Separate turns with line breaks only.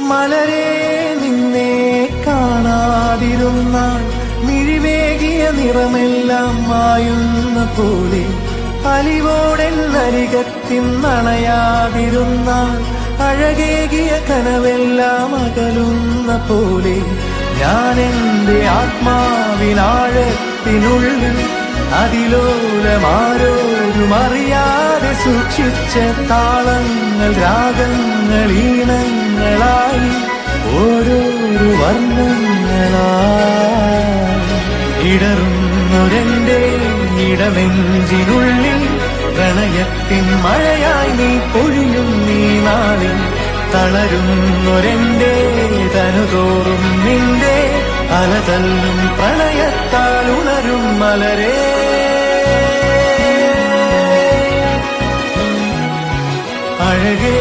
മലരെ നിന്നെ കാണാതിരുന്നാൽ മിഴിവേകിയ നിറമെല്ലാം മായുന്ന പോലെ, അലിവോടെന്നരികത്തിന്നണയാതിരുന്നാൽ അഴകേകിയ കനവെല്ലാം അകലുന്ന പോലെ, ഞാൻ എന്റെ ആത്മാവിനാഴത്തിനുള്ളിൽ അതിലോലമാരോരും അറിയാതെ സൂക്ഷിച്ച താളങ്ങൾ, രാഗങ്ങൾ, ഈണങ്ങളായി ഓരോരോ വർണ്ണങ്ങളായി ഇടറുന്നൊരെന്റെ ഇടനെഞ്ചിനുള്ളിൽ പ്രണയത്തിൻ മഴയായി നീ പൊഴിയും നീ നാളിൽ. തളരുന്നൊരെന്റെ തനുതോറും നിന്റെ അലതല്ലും പ്രണയത്താൽ ഉണരും മലരേ. അഴകേ